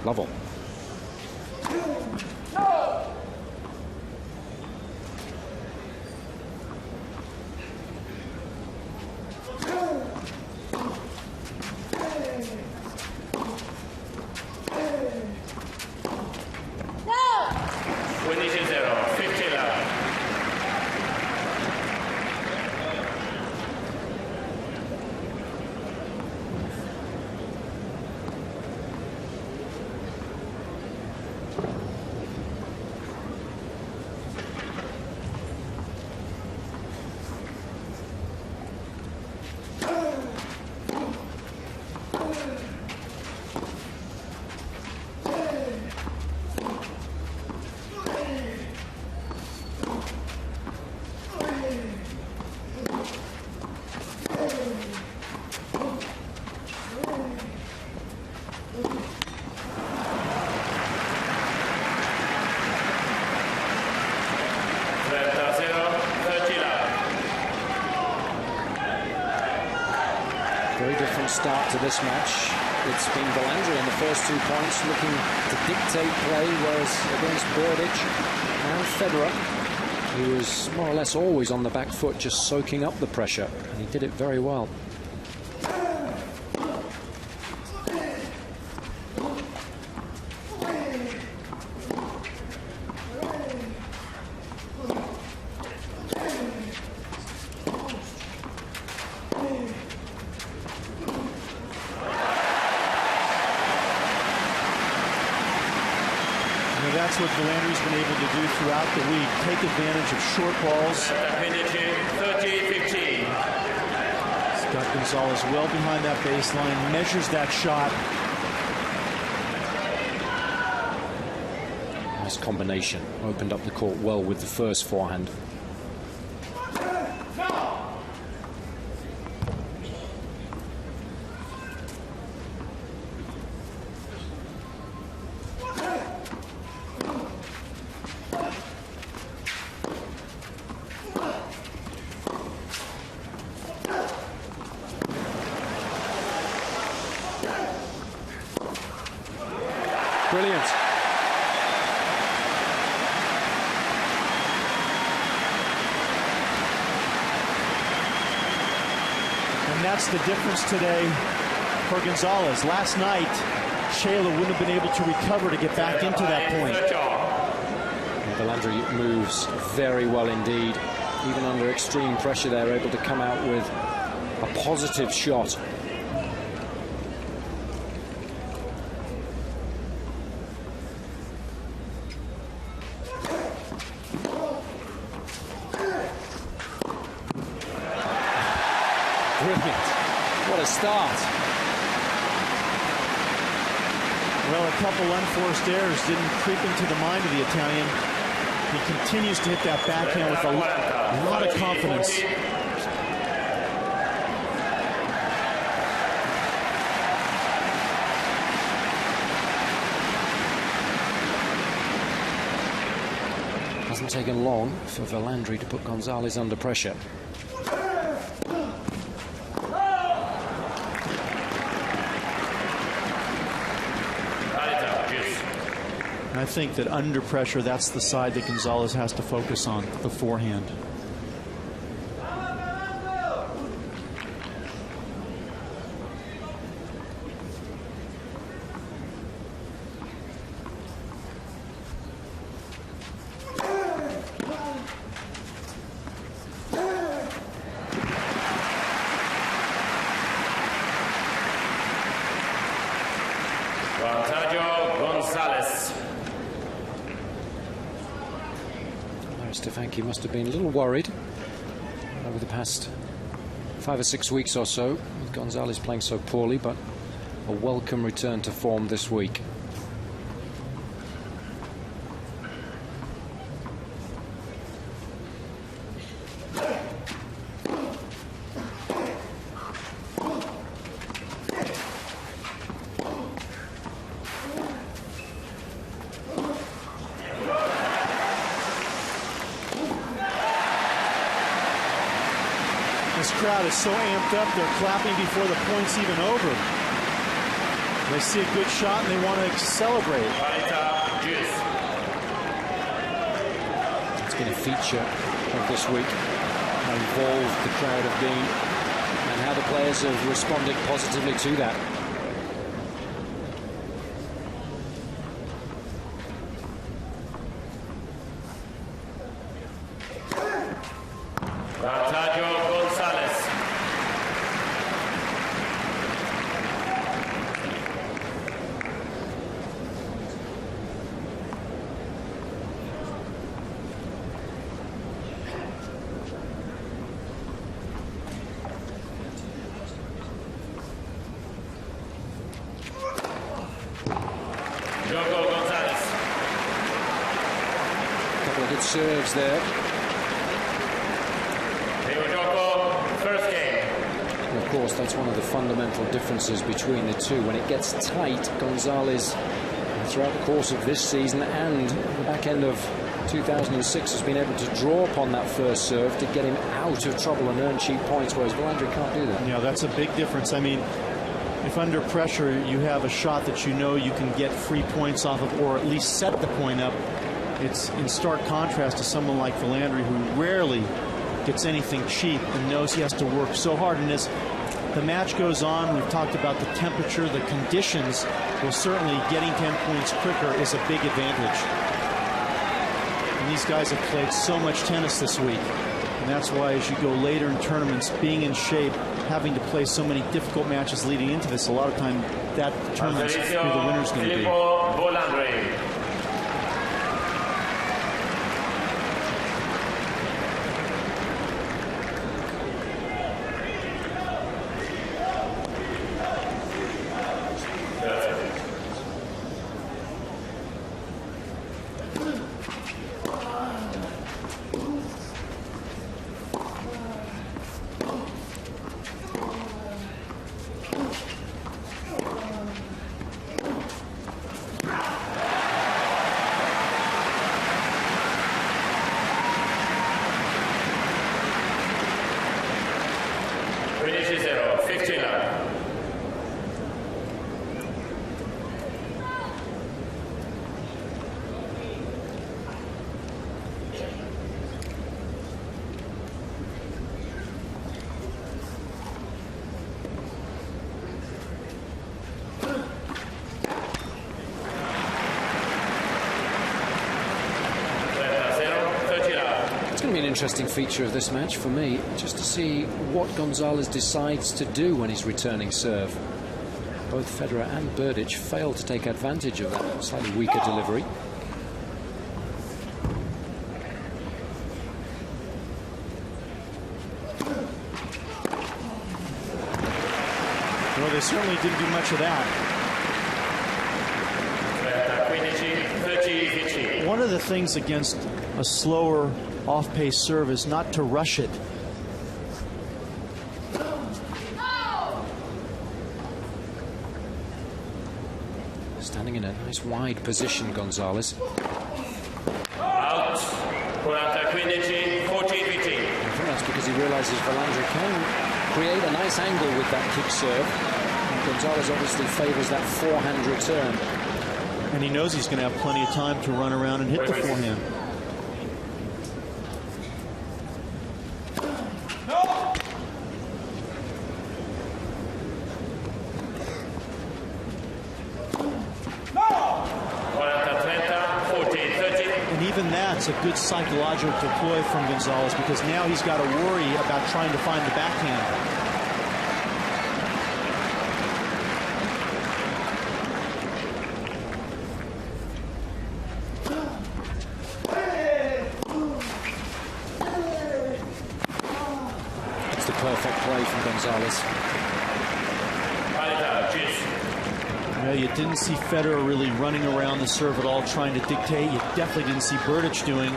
level. Very different start to this match. It's been Volandri in the first 2 points looking to dictate play, whereas against Burditch and Federer, he was more or less always on the back foot, just soaking up the pressure, and he did it very well. That's what Volandri's been able to do throughout the week. Take advantage of short balls. 30-15. Got González well behind that baseline, measures that shot. Nice combination. Opened up the court well with the first forehand. Brilliant. And that's the difference today for González. Last night, Shayla wouldn't have been able to recover to get back into that point. Volandri moves very well indeed. Even under extreme pressure, they're able to come out with a positive shot. Brilliant. What a start. Well, a couple unforced errors didn't creep into the mind of the Italian. He continues to hit that backhand with a lot of confidence. Hasn't taken long for Volandri to put González under pressure. I think that under pressure, that's the side that González has to focus on, the forehand. González. Stefanki must have been a little worried over the past 5 or 6 weeks or so with González playing so poorly, but a welcome return to form this week. This crowd is so amped up, they're clapping before the point's even over. They see a good shot and they want to celebrate. It's been a feature of this week, how involved the crowd have been and how the players have responded positively to that. González. A couple of good serves there. First game. And of course, that's one of the fundamental differences between the two. When it gets tight, González, throughout the course of this season and the back end of 2006, has been able to draw upon that first serve to get him out of trouble and earn cheap points, whereas Volandri can't do that. Yeah, that's a big difference. I mean, if under pressure you have a shot that you know you can get free points off of, or at least set the point up, it's in stark contrast to someone like Volandri, who rarely gets anything cheap and knows he has to work so hard. And as the match goes on, we've talked about the temperature, the conditions. Well, certainly getting 10 points quicker is a big advantage. And these guys have played so much tennis this week. And that's why as you go later in tournaments, being in shape, having to play so many difficult matches leading into this, a lot of time that determines who the winner's going to be. Filippo, Volandri. Finish 0, 15 love. It's going to be an interesting feature of this match for me, just to see what González decides to do when he's returning serve. Both Federer and Berdych failed to take advantage of that slightly weaker delivery. Well, they certainly didn't do much of that. One of the things against a slower off-pace serve is not to rush it. Standing in a nice wide position, González. Out. 40-15. I think that's because he realizes Volandri can create a nice angle with that kick serve. And González obviously favors that forehand return. And he knows he's going to have plenty of time to run around and hit the forehand. And even that's a good psychological deploy from González, because now he's got to worry about trying to find the backhand. Perfect play from González. Yeah, you didn't see Federer really running around the serve at all, trying to dictate. You definitely didn't see Berdych doing.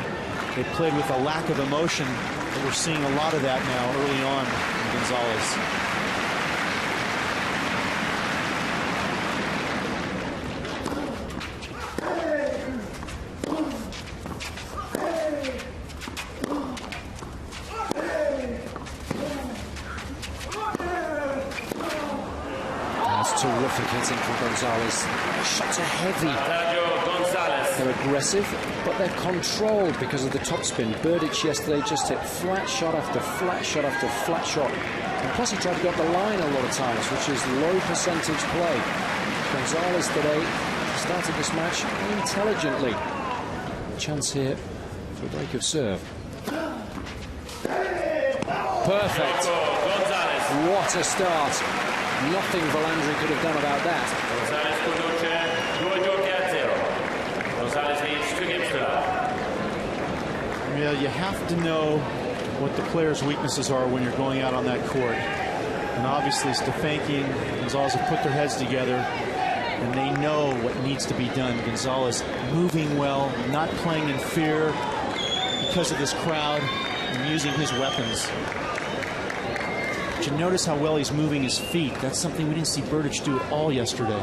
They played with a lack of emotion, but we're seeing a lot of that now early on in González. Terrific hitting from González. Shots are heavy. González. They're aggressive, but they're controlled because of the topspin. Burditch yesterday just hit flat shot after flat shot after flat shot. And plus he tried to go up the line a lot of times, which is low percentage play. González today started this match intelligently. Chance here for a break of serve. Perfect. What a start. Nothing Volandri could have done about that. González conduce 2-0. González leads 2 games to none. Yeah, you have to know what the players' weaknesses are when you're going out on that court. And obviously Stefanki and González have put their heads together and they know what needs to be done. González moving well, not playing in fear because of this crowd and using his weapons. But you notice how well he's moving his feet. That's something we didn't see Burditch do at all yesterday.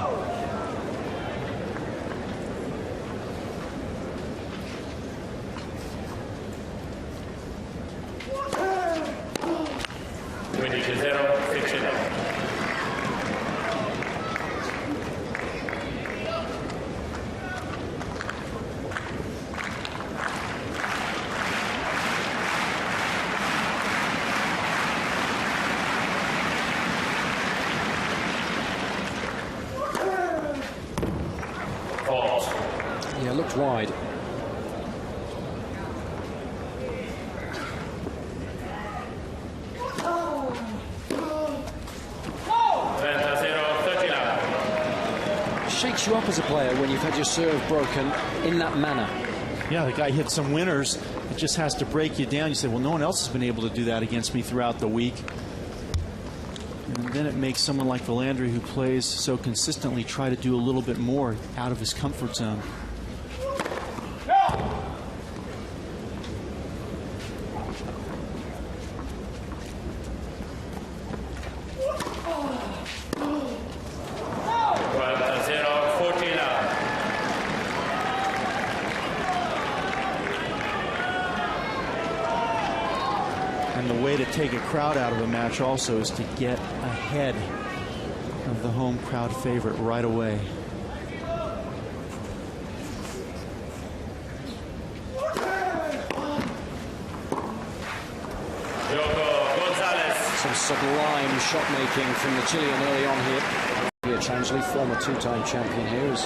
Yeah, looked wide. Shakes you up as a player when you've had your serve broken in that manner. Yeah, the guy hit some winners. It just has to break you down. You say, well, no one else has been able to do that against me throughout the week. And then it makes someone like Volandri, who plays so consistently, try to do a little bit more out of his comfort zone. And the way to take a crowd out of a match also is to get ahead of the home crowd favorite right away. Some sublime shot making from the Chilean early on here. Here, Transley, former two-time champion here, has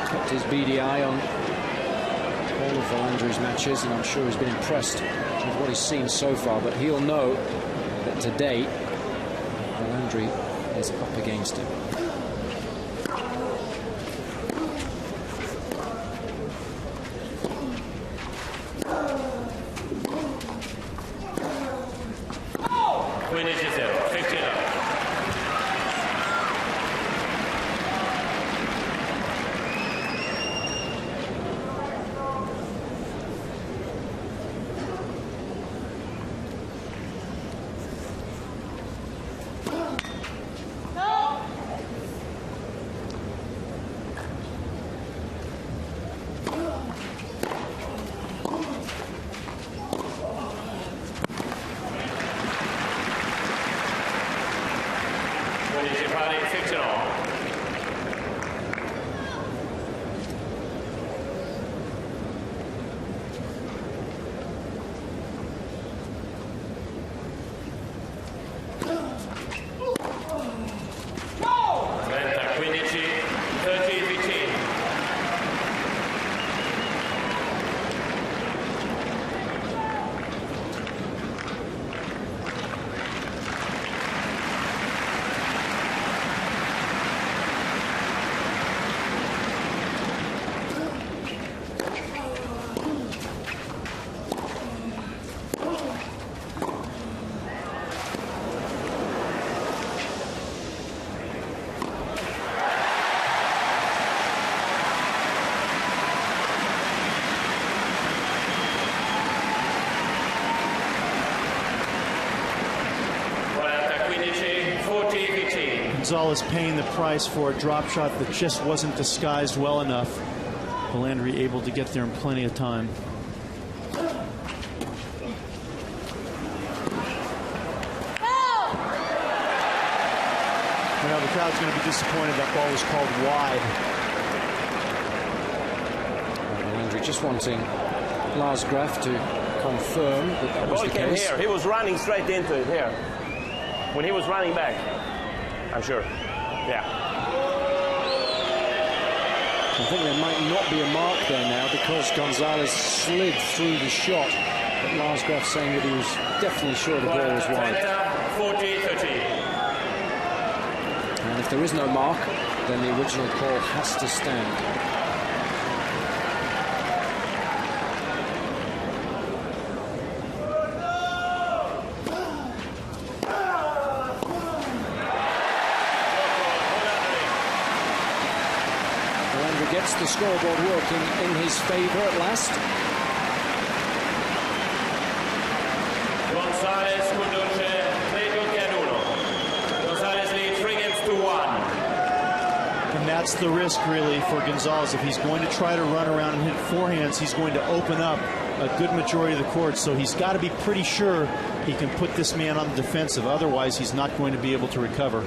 kept his beady eye on all of Volandri's matches, and I'm sure he's been impressed with what he's seen so far, but he'll know that today Volandri is up against him. González paying the price for a drop shot that just wasn't disguised well enough. Volandri able to get there in plenty of time. Well, the crowd's going to be disappointed that ball was called wide. Volandri just wanting Lars Graf to confirm that was the case. Here. He was running straight into it here. When he was running back, I'm sure. Yeah. I think there might not be a mark there now because González slid through the shot. But Lars Graf saying that he was definitely sure the ball was wide. 40-30. And if there is no mark, then the original call has to stand. Gets the scoreboard working in his favour at last. González conduce 3-1. González leads 3 games to 1. And that's the risk, really, for González. If he's going to try to run around and hit forehands, he's going to open up a good majority of the court. So he's got to be pretty sure he can put this man on the defensive. Otherwise, he's not going to be able to recover.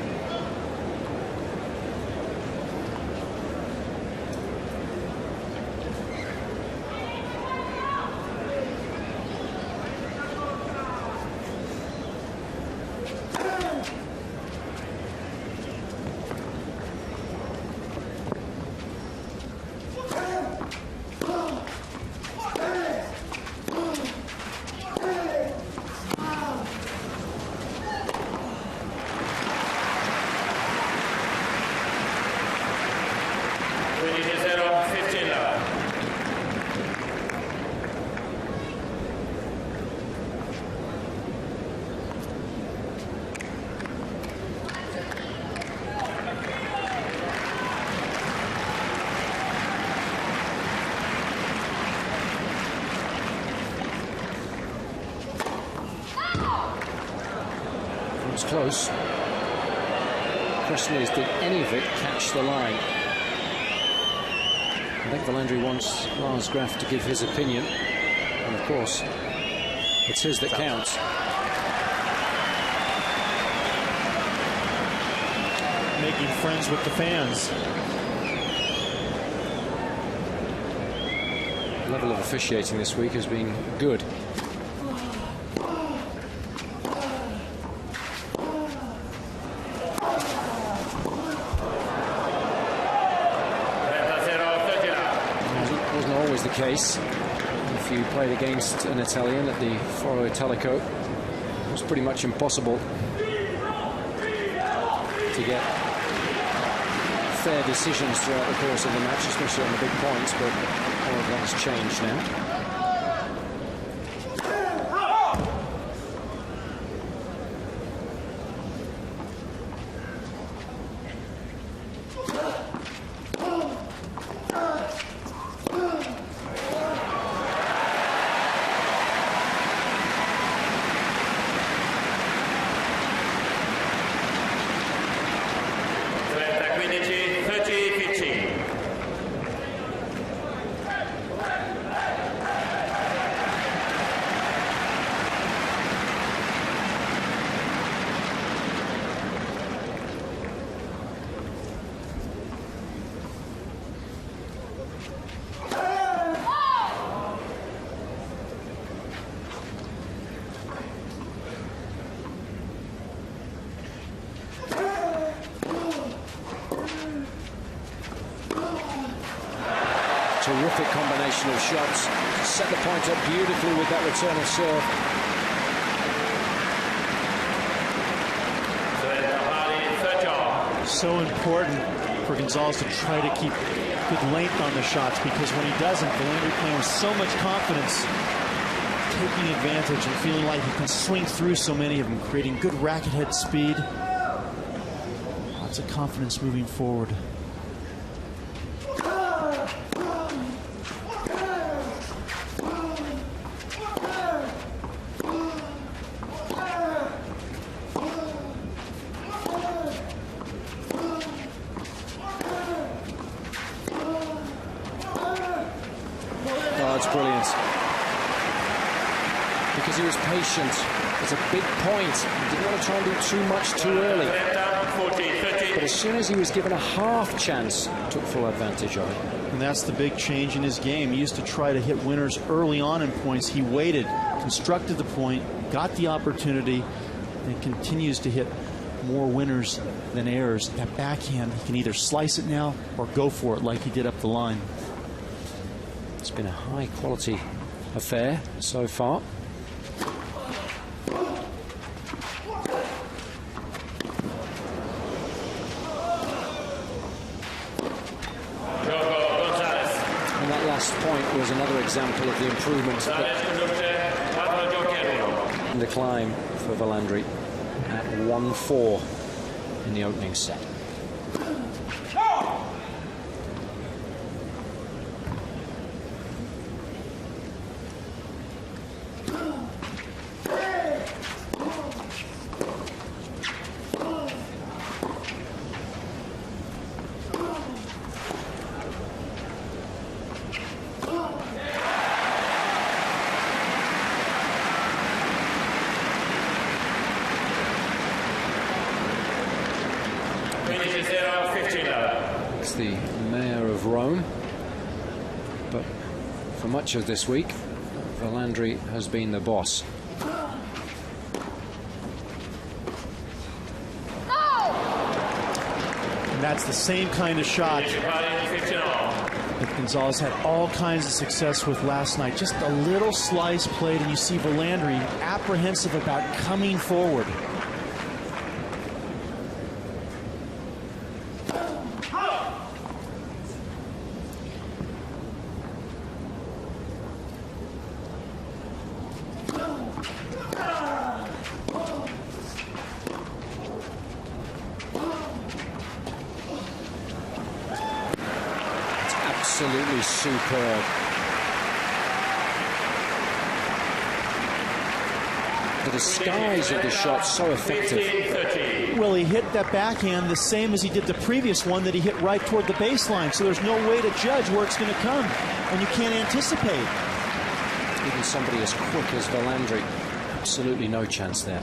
Close. Question is, did any of it catch the line? I think Volandri wants Lars Graf to give his opinion, and of course, it's his that counts. Making friends with the fans. The level of officiating this week has been good. Case. If you played against an Italian at the Foro Italico, it was pretty much impossible to get fair decisions throughout the course of the match, especially on the big points, but all of that has changed now. Terrific combination of shots. Set the point up beautifully with that return of serve. So important for González to try to keep good length on the shots, because when he doesn't, Volandri playing with so much confidence, taking advantage and feeling like he can swing through so many of them, creating good racket head speed. Lots of confidence moving forward. Brilliant. Because he was patient. It's a big point. He didn't want to try and do too much too early. 40-30. But as soon as he was given a half chance, took full advantage of it. And that's the big change in his game. He used to try to hit winners early on in points. He waited, constructed the point, got the opportunity, and continues to hit more winners than errors. That backhand, he can either slice it now or go for it like he did up the line. It's been a high-quality affair so far. And that last point was another example of the improvement in the climb for Volandri at 1-4 in the opening set. It's the mayor of Rome, but for much of this week, Volandri has been the boss. And that's the same kind of shot that González had all kinds of success with last night. Just a little slice played, and you see Volandri apprehensive about coming forward. Absolutely superb. The disguise of the shot so effective. Well, he hit that backhand the same as he did the previous one that he hit right toward the baseline, so there's no way to judge where it's going to come, and you can't anticipate. Even somebody as quick as Volandri, absolutely no chance there.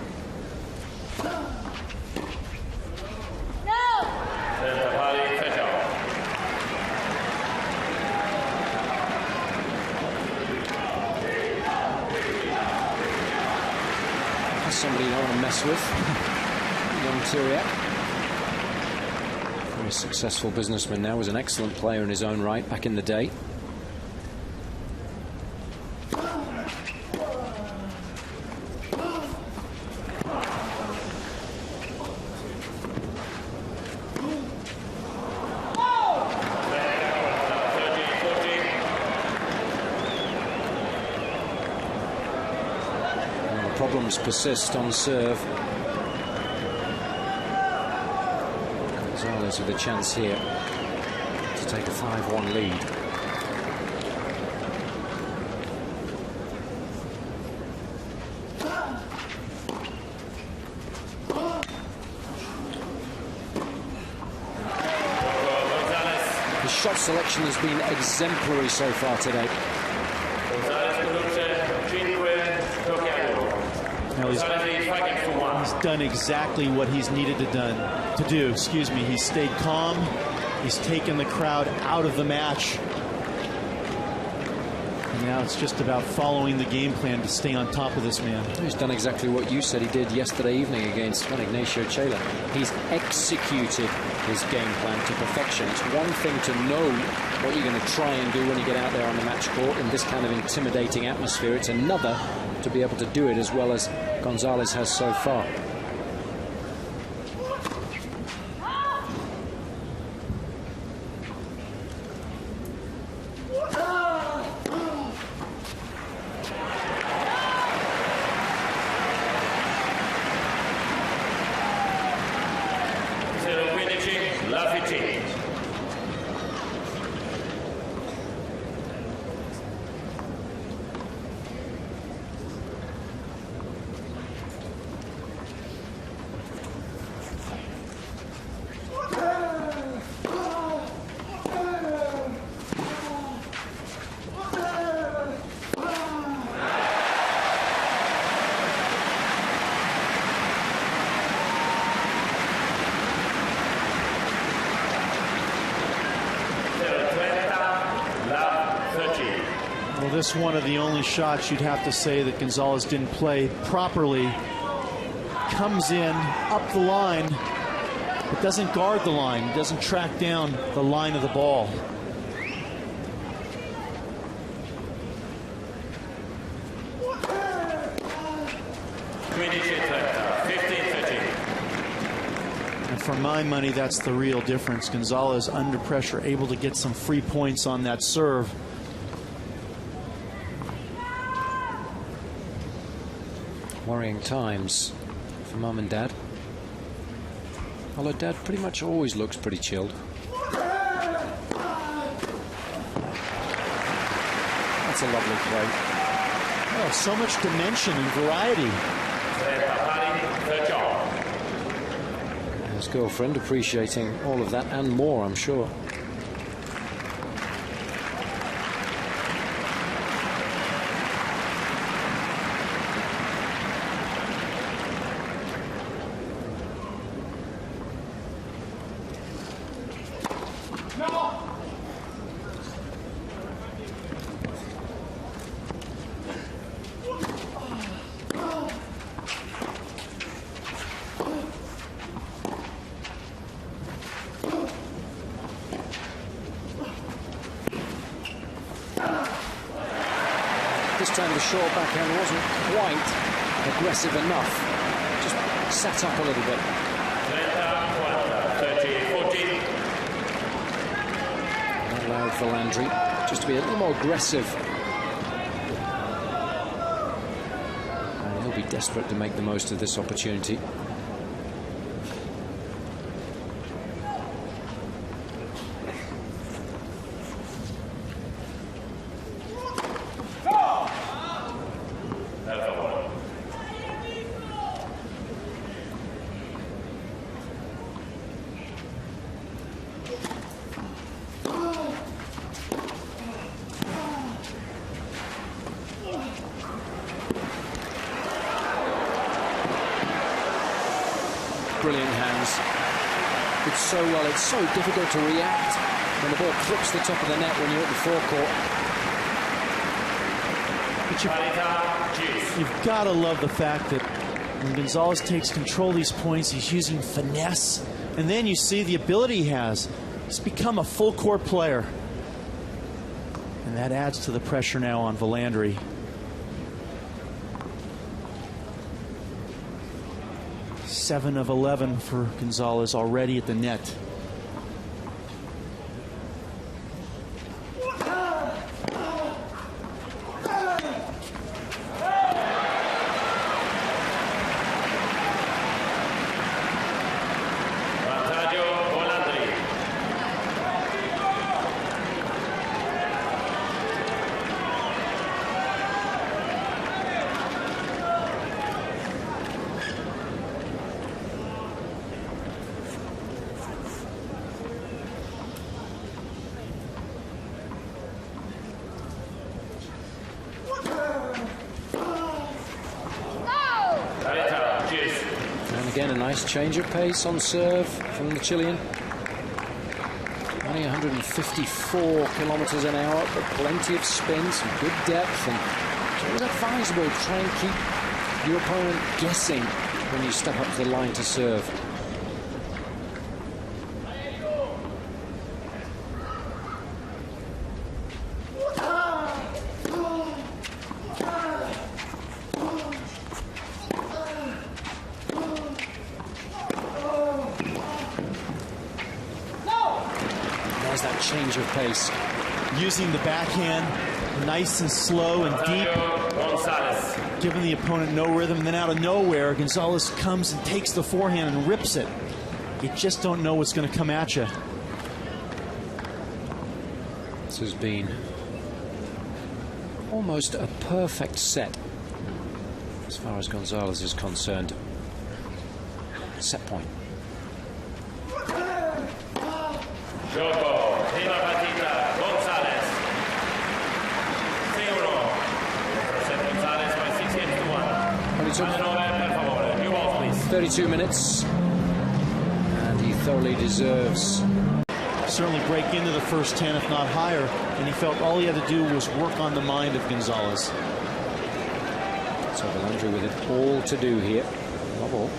Somebody you don't want to mess with, young Tyriak. Very successful businessman now, was an excellent player in his own right back in the day. Problems persist on serve. González with a chance here to take a 5-1 lead. His shot selection has been exemplary so far today. He's done exactly what he's needed to do. Excuse me. He's stayed calm. He's taken the crowd out of the match. And now it's just about following the game plan to stay on top of this man. He's done exactly what you said he did yesterday evening against Juan Ignacio Chela. He's executed his game plan to perfection. It's one thing to know what you're going to try and do when you get out there on the match court in this kind of intimidating atmosphere. It's another to be able to do it as well as González has so far. this one of the only shots you'd have to say that González didn't play properly. Comes in up the line, but doesn't guard the line. He doesn't track down the line of the ball. And for my money, that's the real difference. González under pressure, able to get some free points on that serve. Worrying times for Mum and Dad. Although Dad pretty much always looks pretty chilled. That's a lovely play. Oh, so much dimension and variety. His girlfriend appreciating all of that and more, I'm sure. This time the short backhand wasn't quite aggressive enough. Just sat up a little bit. That allowed Volandri just to be a little more aggressive. And he'll be desperate to make the most of this opportunity. Brilliant hands. Did so well. It's so difficult to react when the ball clips the top of the net when you're at the forecourt. But you've got to love the fact that when González takes control of these points, he's using finesse. And then you see the ability he has. He's become a full court player. And that adds to the pressure now on Volandri. 7 of 11 for González already at the net. Again, a nice change of pace on serve from the Chilean. Only 154 kilometers an hour, but plenty of spin, some good depth, and it was advisable to try and keep your opponent guessing when you step up to the line to serve. There's that change of pace. Using the backhand, nice and slow and deep, González. giving the opponent no rhythm. And then out of nowhere, González comes and takes the forehand and rips it. You just don't know what's going to come at you. This has been almost a perfect set as far as González is concerned. Set point. Gioco, prima partita, González. 6-1. González by 6 games to 1. Only took 32 minutes, and he thoroughly deserves certainly break into the first 10, if not higher, and he felt all he had to do was work on the mind of González. So Volandri with it all to do here. Love all.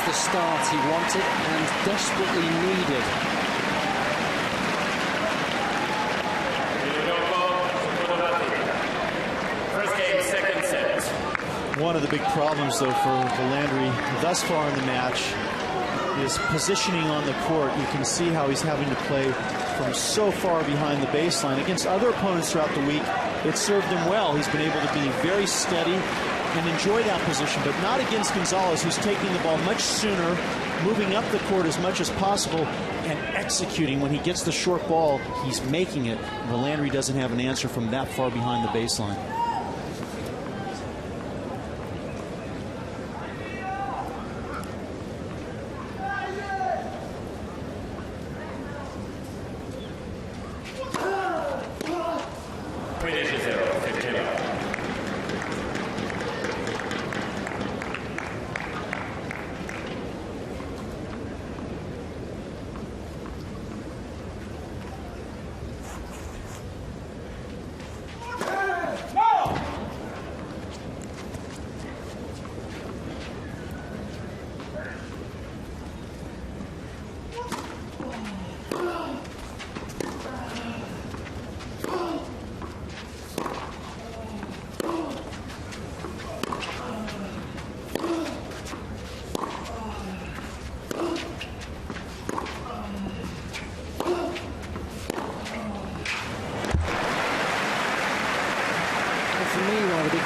The start he wanted and desperately needed. First game, second set. One of the big problems, though, for Volandri thus far in the match is positioning on the court. You can see how he's having to play from so far behind the baseline. Against other opponents throughout the week, it served him well. He's been able to be very steady and enjoy that position, but not against González, who's taking the ball much sooner, moving up the court as much as possible, and executing. When he gets the short ball, he's making it. Volandri doesn't have an answer from that far behind the baseline.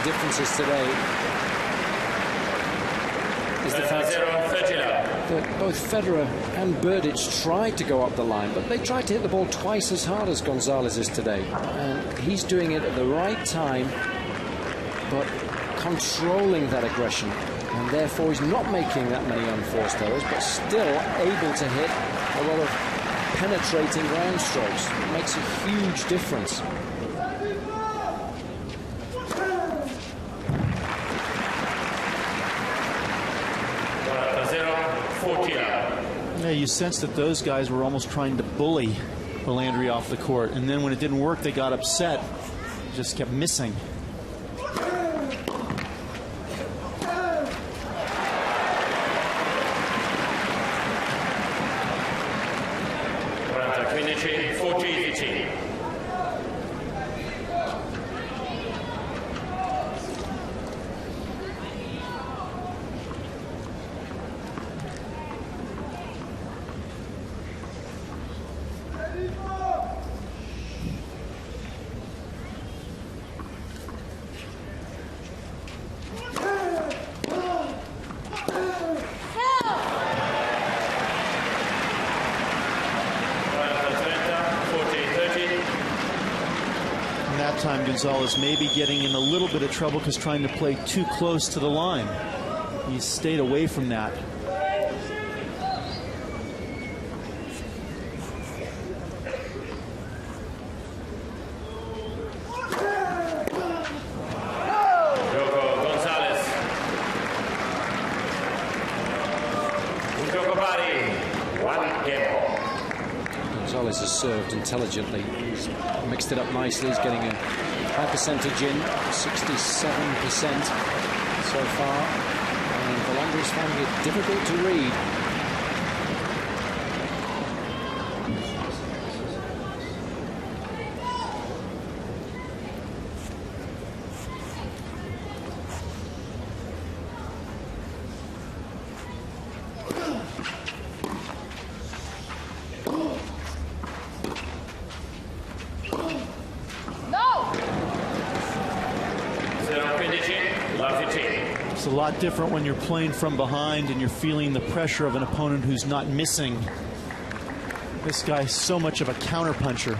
Differences today is the fact that both Federer and Berdych tried to go up the line, but they tried to hit the ball twice as hard as González is today, and he's doing it at the right time, but controlling that aggression, and therefore he's not making that many unforced errors, but still able to hit a lot of penetrating ground strokes. It makes a huge difference. Yeah, you sense that those guys were almost trying to bully Volandri off the court, and then when it didn't work, they got upset, just kept missing. Time González may be getting in a little bit of trouble because trying to play too close to the line. He's stayed away from that. González has served intelligently. He's mixed it up nicely. He's getting a high percentage in, 67% so far. And Volandri is finding it difficult to read. It's a lot different when you're playing from behind and you're feeling the pressure of an opponent who's not missing. This guy's so much of a counterpuncher.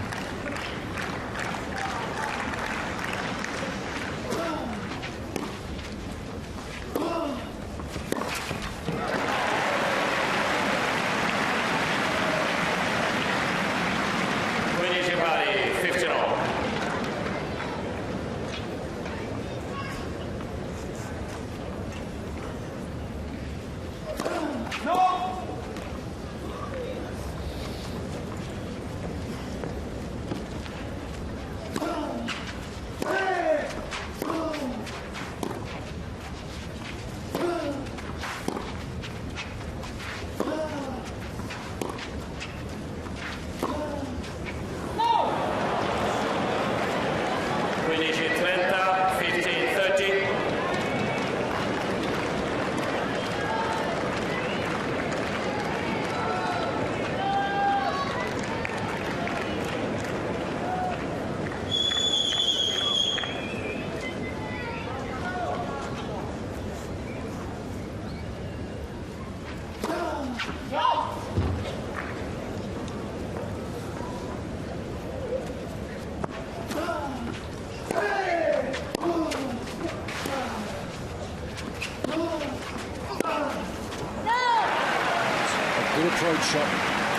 Good approach shot,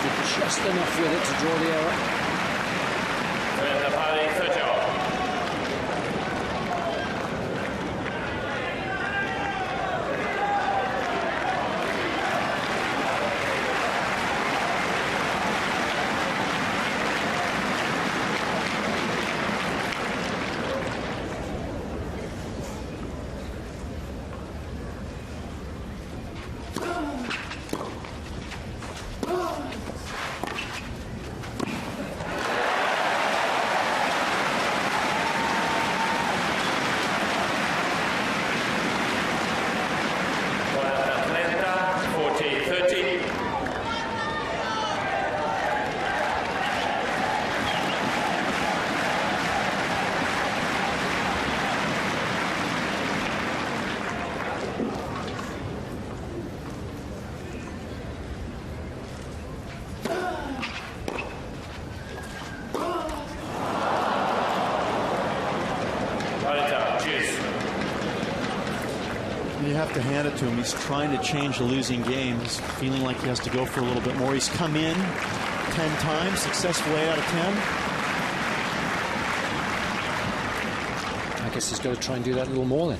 did just enough with it to draw the error. You have to hand it to him. He's trying to change the losing game. He's feeling like he has to go for a little bit more. He's come in 10 times, successful 8 out of 10. I guess he's got to try and do that a little more then.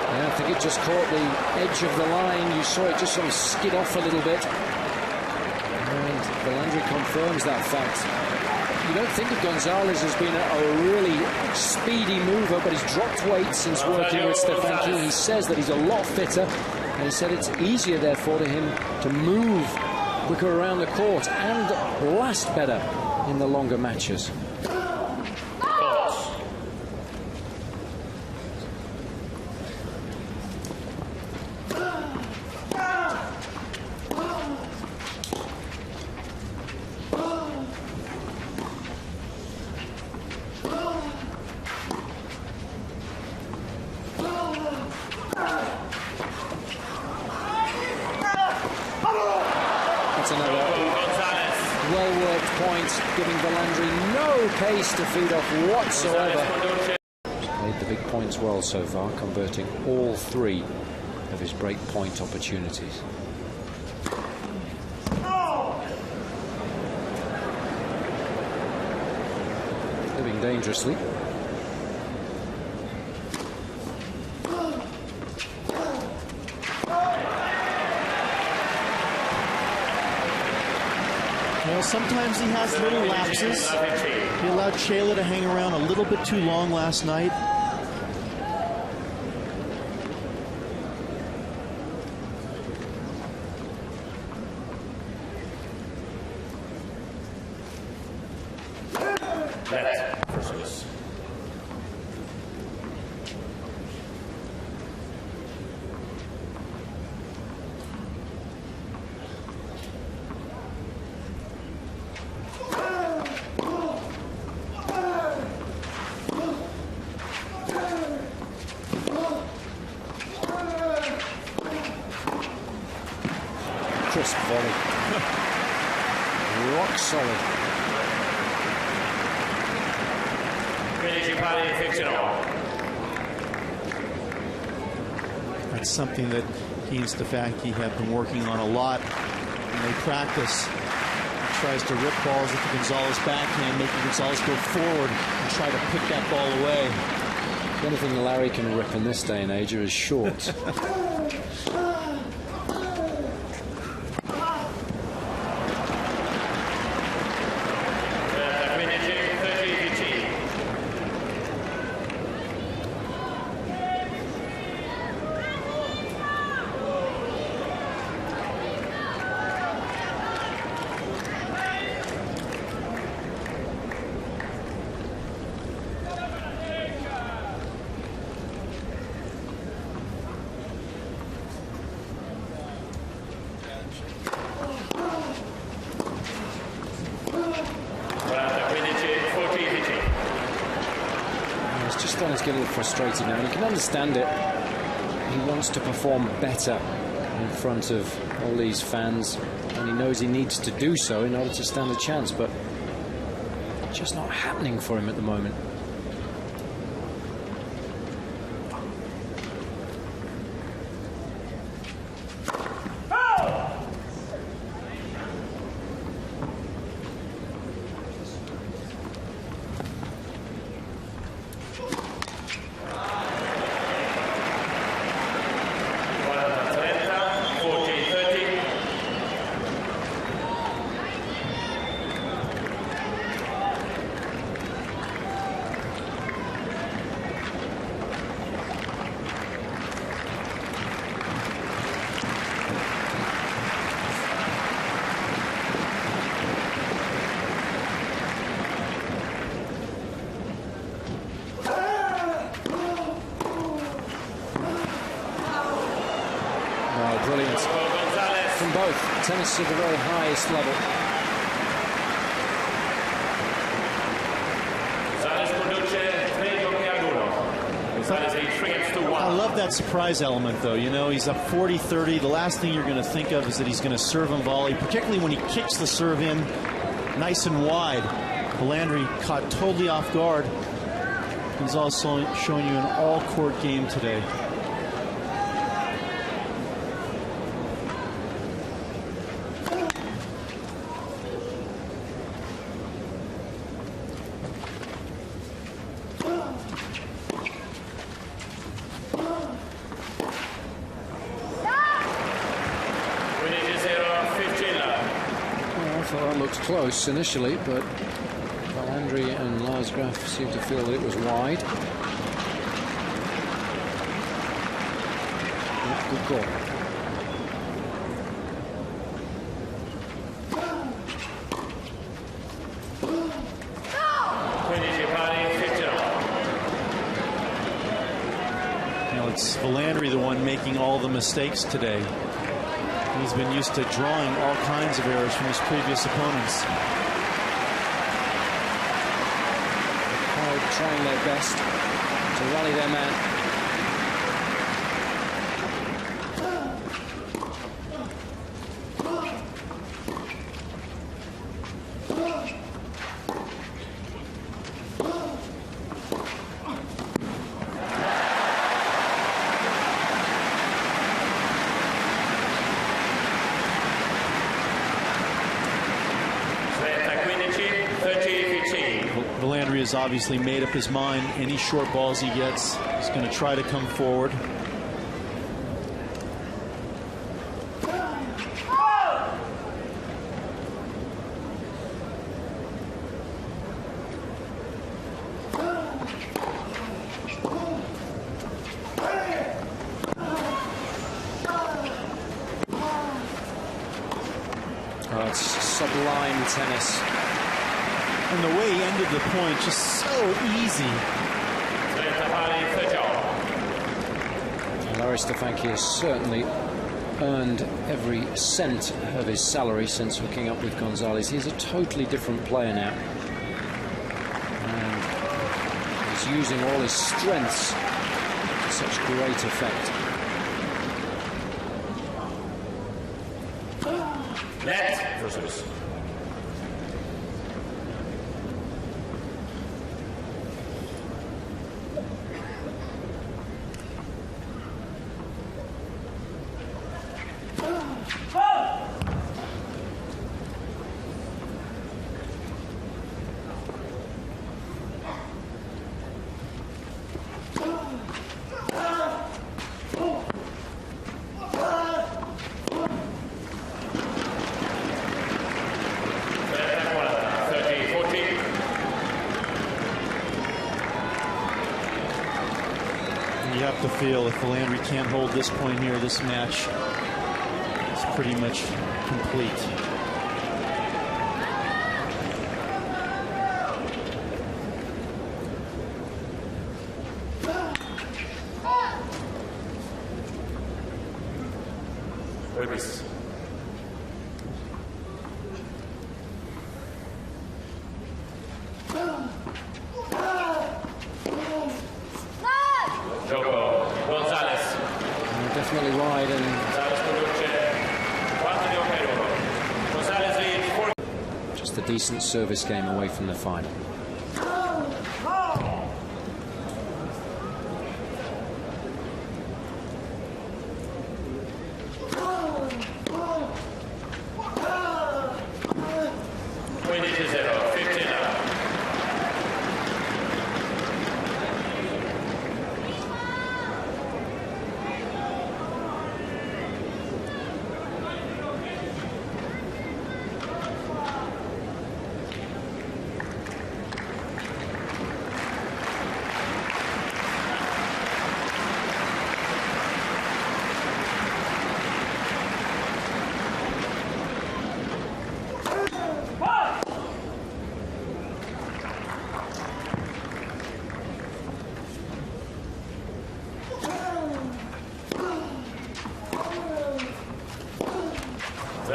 Yeah, I think it just caught the edge of the line. You saw it just sort of skid off a little bit. And Volandri confirms that fact. You don't think of González as being a really speedy mover, but he's dropped weight since working with Stefanki. He says that he's a lot fitter, and he said it's easier, therefore, to him to move quicker around the court and last better in the longer matches. Giving Volandri no pace to feed off whatsoever. He's played the big points well so far, converting all 3 of his break point opportunities. Living dangerously. Well, sometimes he has little lapses. He allowed Shayla to hang around a little bit too long last night. crisp volley. Rock solid. That's something that he and Stefanki have been working on a lot when they practice. He tries to rip balls at the González backhand, making González go forward and try to pick that ball away. The only thing Larry can rip in this day and age are his shorts. He's getting a little frustrated now. You can understand it. He wants to perform better in front of all these fans, and he knows he needs to do so in order to stand a chance, but it's just not happening for him at the moment. Brilliant from both. Tennis at the very highest level. I love that surprise element, though. You know, he's up 40-30. The last thing you're going to think of is that he's going to serve and volley, particularly when he kicks the serve in nice and wide. Volandri caught totally off guard. He's also showing you an all-court game today. That looked close initially, but Volandri and Lars Graf seemed to feel that it was wide. Good call. You know, it's Volandri the one making all the mistakes today. He's been used to drawing all kinds of errors from his previous opponents. Trying their best to rally their man. Volandri has obviously made up his mind. Any short balls he gets, he's going to try to come forward. Oh, it's sublime tennis. And the way he ended the point, just so easy. Larry Stefanki has certainly earned every cent of his salary since hooking up with González. He's a totally different player now. And he's using all his strengths to such great effect. Net för service. You have to feel if Volandri can't hold this point here, this match is pretty much complete. Service. González. Definitely wide, and González leads 4. just a decent service game away from the final.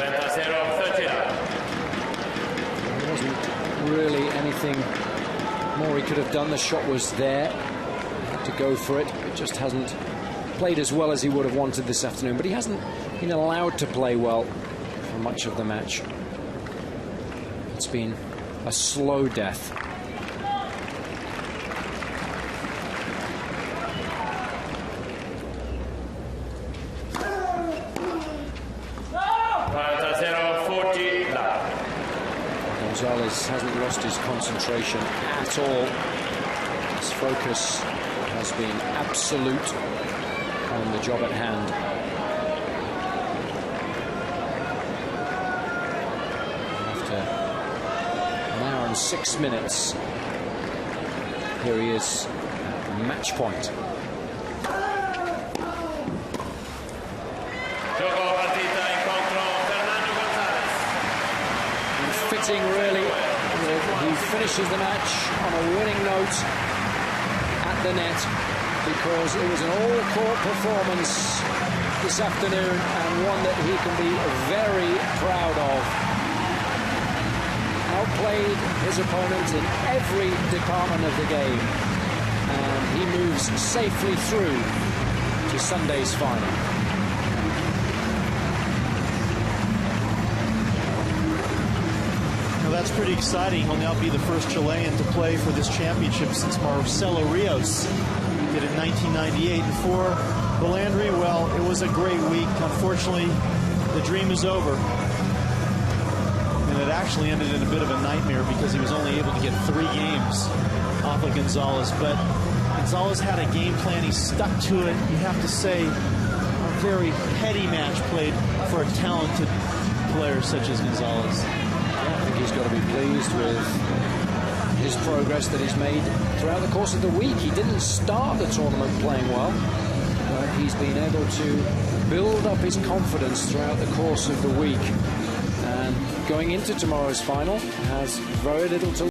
There wasn't really anything more he could have done. The shot was there. He had to go for it. It just hasn't played as well as he would have wanted this afternoon. But he hasn't been allowed to play well for much of the match. It's been a slow death. González hasn't lost his concentration at all. His focus has been absolute on the job at hand. After an hour and 6 minutes, here he is at match point. Fitting, really, he finishes the match on a winning note at the net, because it was an all-court performance this afternoon, and one that he can be very proud of. Outplayed his opponent in every department of the game, and he moves safely through to Sunday's final. That's pretty exciting. He'll now be the first Chilean to play for this championship since Marcelo Rios did it in 1998. And for Volandri, well, it was a great week. Unfortunately, the dream is over. And it actually ended in a bit of a nightmare because he was only able to get 3 games off of González. But González had a game plan. He stuck to it. You have to say, a very heady match played for a talented player such as González. I think he's got to be pleased with his progress that he's made throughout the course of the week. He didn't start the tournament playing well, but he's been able to build up his confidence throughout the course of the week. And going into tomorrow's final, has very little to